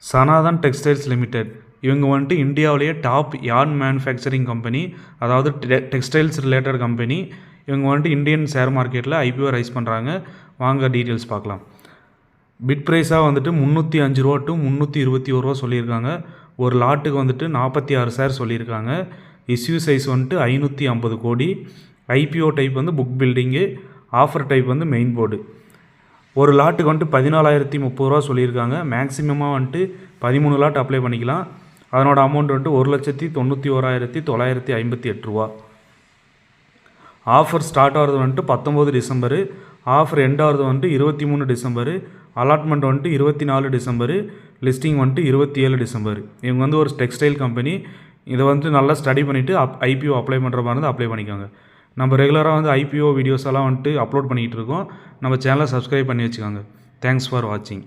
Sanatan textiles limited இவங்க வந்துட்டு இந்தியாவிலேயே டாப் யார்ன் மேனுஃபேக்சரிங் கம்பெனி, அதாவது டெக்ஸ்டைல்ஸ் ரிலேட்டட் கம்பெனி. இவங்க வந்துட்டு இந்தியன் ஷேர் மார்க்கெட்டில் ஐபிஓ ரைஸ் பண்ணுறாங்க. வாங்க டீட்டெயில்ஸ் பார்க்கலாம். பிட் ப்ரைஸாக வந்துட்டு 305 ரூபா டு 321 ரூபா சொல்லியிருக்காங்க. ஒரு லாட்டுக்கு வந்துட்டு 46 ஷேர் சொல்லியிருக்காங்க. இஷ்யூ சைஸ் வந்துட்டு 550 கோடி. ஐபிஓ டைப் வந்து புக் பில்டிங்கு, ஆஃபர் டைப் வந்து மெயின் போர்டு. ஒரு லாட்டுக்கு வந்துட்டு 14,030 ரூபா சொல்லியிருக்காங்க. மேக்ஸிமமாக வந்துட்டு 13 லாட் அப்ளை பண்ணிக்கலாம். அதனோட அமௌண்ட் வந்துட்டு 1,91,958 ரூபா. ஆஃபர் ஸ்டார்ட் ஆகிறது வந்துட்டு 19 டிசம்பரு. ஆஃபர் எண்ட் ஆகிறது வந்துட்டு 23 டிசம்பரு. அலாட்மெண்ட் வந்துட்டு 24 டிசம்பரு. லிஸ்டிங் வந்துட்டு 27 டிசம்பர். இவங்க வந்து ஒரு டெக்ஸ்டைல் கம்பெனி. இதை வந்துட்டு நல்லா ஸ்டடி பண்ணிவிட்டு ஐபிஓ அப்ளை பண்ணுற மாதிரி இருந்தால் அப்ளை பண்ணிக்கோங்க. நம்ம ரெகுலராக வந்து ஐபிஓ வீடியோஸ் எல்லாம் வந்துட்டு அப்லோட் பண்ணிக்கிட்டு இருக்கோம். நம்ம சேனலை சப்ஸ்கிரைப் பண்ணி வச்சுக்கோங்க. தேங்க்ஸ் ஃபார் வாட்சிங்.